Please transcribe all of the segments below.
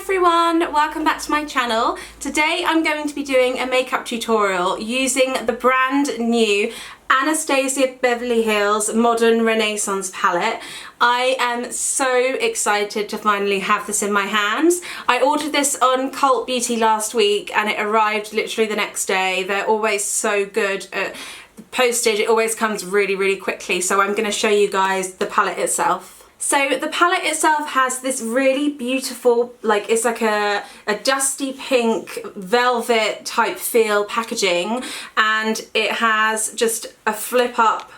everyone, welcome back to my channel. Today I'm going to be doing a makeup tutorial using the brand new Anastasia Beverly Hills Modern Renaissance palette. I am so excited to finally have this in my hands. I ordered this on Cult Beauty last week and it arrived literally the next day. They're always so good at the postage, it always comes really quickly, so I'm going to show you guys the palette itself. So the palette itself has this really beautiful, it's like a dusty pink velvet type feel packaging, and it has just a flip up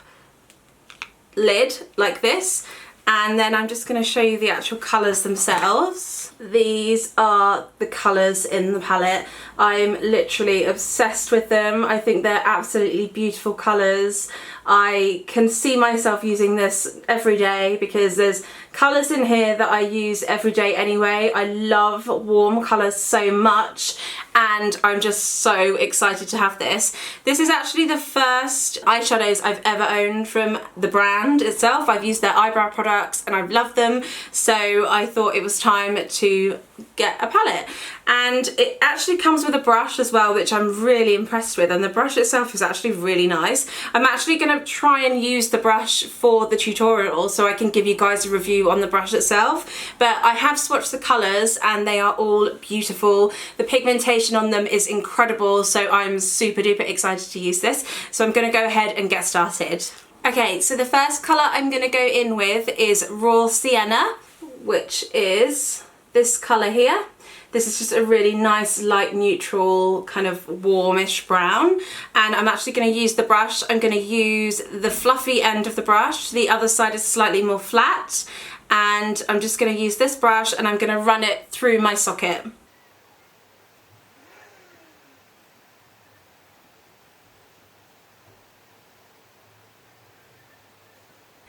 lid like this. And then I'm just going to show you the actual colours themselves. These are the colours in the palette. I'm literally obsessed with them. I think they're absolutely beautiful colours. I can see myself using this every day because there's colours in here that I use every day anyway. I love warm colours so much and I'm just so excited to have this. This is actually the first eyeshadows I've ever owned from the brand itself. I've used their eyebrow products and I've loved them, so I thought it was time to get a palette. And it actually comes with a brush as well, which I'm really impressed with, and the brush itself is actually really nice. I'm actually going to try and use the brush for the tutorial so I can give you guys a review on the brush itself, but I have swatched the colours and they are all beautiful. The pigmentation on them is incredible, so I'm super duper excited to use this. So I'm going to go ahead and get started. Okay, so the first colour I'm going to go in with is Raw Sienna, which is this colour here. This is just a really nice light neutral kind of warmish brown, and I'm actually going to use the brush. I'm going to use the fluffy end of the brush. The other side is slightly more flat, and I'm just going to use this brush and I'm going to run it through my socket.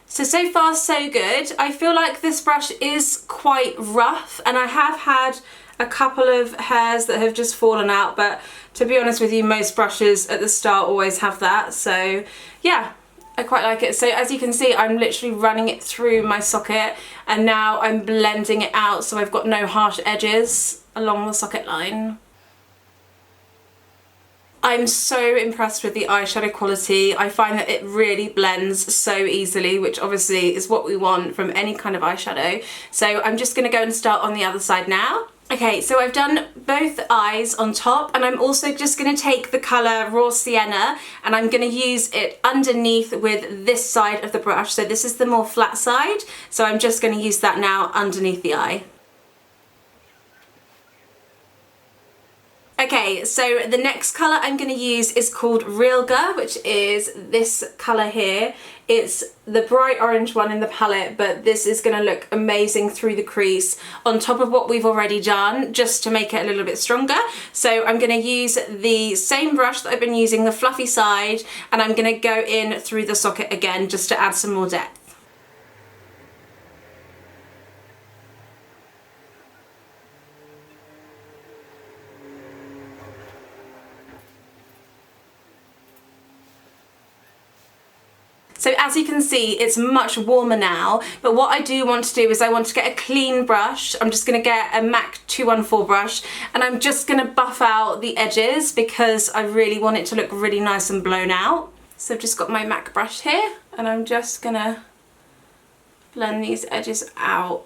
So far so good. I feel like this brush is quite rough and I have had a couple of hairs that have just fallen out, but to be honest with you, most brushes at the start always have that, so yeah, I quite like it. So as you can see, I'm literally running it through my socket and now I'm blending it out so I've got no harsh edges along the socket line. I'm so impressed with the eyeshadow quality. I find that it really blends so easily, which obviously is what we want from any kind of eyeshadow. So I'm just going to go and start on the other side now. Okay, so I've done both eyes on top, and I'm also just going to take the colour Raw Sienna and I'm going to use it underneath with this side of the brush. So this is the more flat side, so I'm just going to use that now underneath the eye. Okay, so the next colour I'm going to use is called Realga, which is this colour here. It's the bright orange one in the palette, but this is going to look amazing through the crease on top of what we've already done, just to make it a little bit stronger. So I'm going to use the same brush that I've been using, the fluffy side, and I'm going to go in through the socket again just to add some more depth. So as you can see, it's much warmer now, but what I do want to do is I want to get a clean brush. I'm just going to get a MAC 214 brush and I'm just going to buff out the edges because I really want it to look really nice and blown out. So I've just got my MAC brush here and I'm just going to blend these edges out.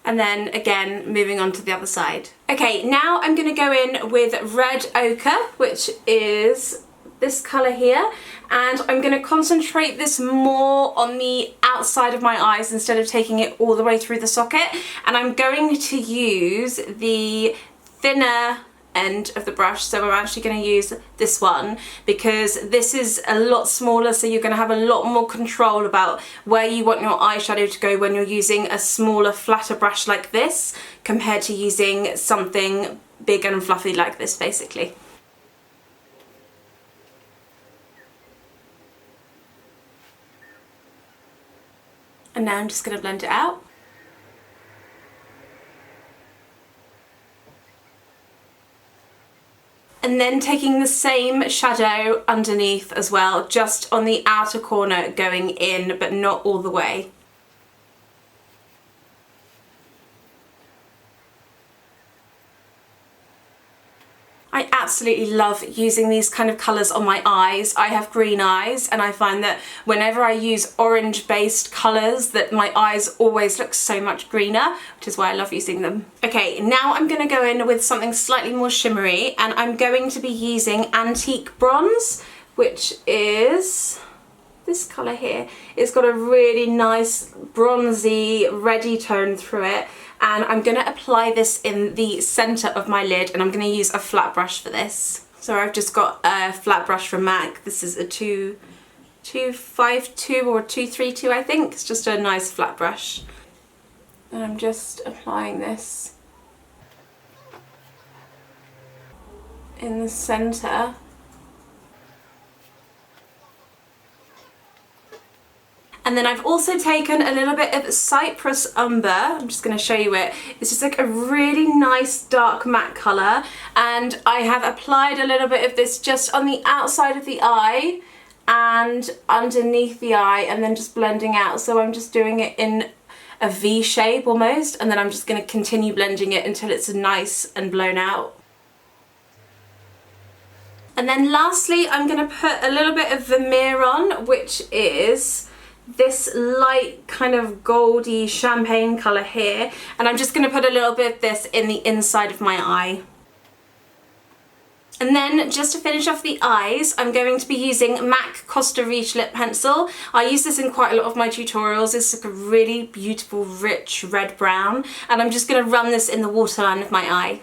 And then again, moving on to the other side. Okay, now I'm going to go in with Red Ochre, which is this colour here, and I'm going to concentrate this more on the outside of my eyes instead of taking it all the way through the socket, and I'm going to use the thinner end of the brush. So I'm actually going to use this one because this is a lot smaller, so you're going to have a lot more control about where you want your eyeshadow to go when you're using a smaller, flatter brush like this compared to using something big and fluffy like this, basically. And now I'm just going to blend it out. And then taking the same shadow underneath as well, just on the outer corner going in, but not all the way. absolutely love using these kind of colours on my eyes. I have green eyes, and I find that whenever I use orange based colours that my eyes always look so much greener, which is why I love using them. Okay, now I'm going to go in with something slightly more shimmery, and I'm going to be using Antique Bronze, which is this colour here. It's got a really nice bronzy reddy tone through it, and I'm going to apply this in the centre of my lid, and I'm going to use a flat brush for this. So I've just got a flat brush from MAC. This is a 252 or 232, I think. It's just a nice flat brush. And I'm just applying this in the centre. And then I've also taken a little bit of Cypress Umber. I'm just going to show you it. It's just like a really nice dark matte colour, and I have applied a little bit of this just on the outside of the eye and underneath the eye, and then just blending out. So I'm just doing it in a V shape almost, and then I'm just going to continue blending it until it's nice and blown out. And then lastly, I'm going to put a little bit of Vermeer on, which is this light kind of goldy champagne colour here, and I'm just going to put a little bit of this in the inside of my eye. And then just to finish off the eyes, I'm going to be using MAC Costa Riche lip pencil. I use this in quite a lot of my tutorials. It's like a really beautiful rich red brown, and I'm just going to run this in the waterline of my eye.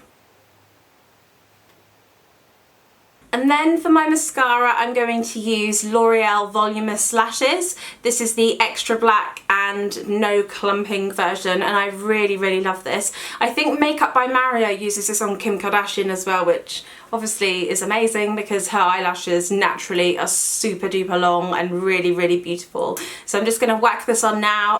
And then for my mascara, I'm going to use L'Oreal Voluminous Lashes. This is the extra black and no clumping version, and I really, really love this. I think Makeup by Mario uses this on Kim Kardashian as well, which obviously is amazing because her eyelashes naturally are super duper long and really, really beautiful. So I'm just going to whack this on now.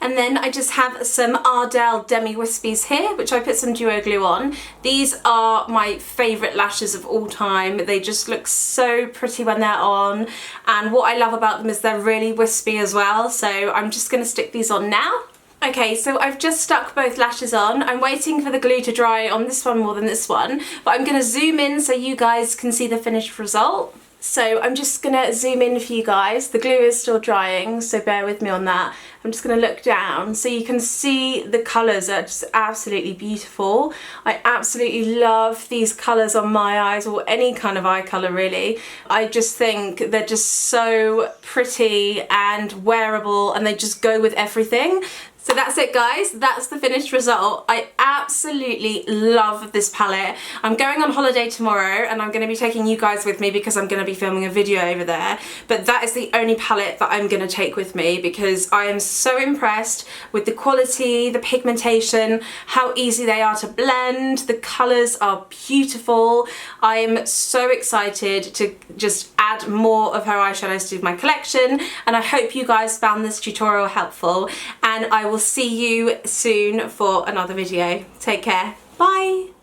And then I just have some Ardell Demi Wispies here, which I put some duo glue on. These are my favourite lashes of all time. They just look so pretty when they're on. And what I love about them is they're really wispy as well. So I'm just going to stick these on now. Okay, so I've just stuck both lashes on. I'm waiting for the glue to dry on this one more than this one, but I'm going to zoom in so you guys can see the finished result. So I'm just going to zoom in for you guys. The glue is still drying, so bear with me on that. I'm just going to look down so you can see the colours are just absolutely beautiful. I absolutely love these colours on my eyes, or any kind of eye colour really. I just think they're just so pretty and wearable, and they just go with everything. So that's it guys, that's the finished result. I absolutely love this palette. I'm going on holiday tomorrow, and I'm going to be taking you guys with me because I'm going to be filming a video over there. But that is the only palette that I'm going to take with me because I am so impressed with the quality, the pigmentation, how easy they are to blend. The colours are beautiful. I am so excited to just add more of her eyeshadows to my collection, and I hope you guys found this tutorial helpful, and I will see you soon for another video. Take care. Bye.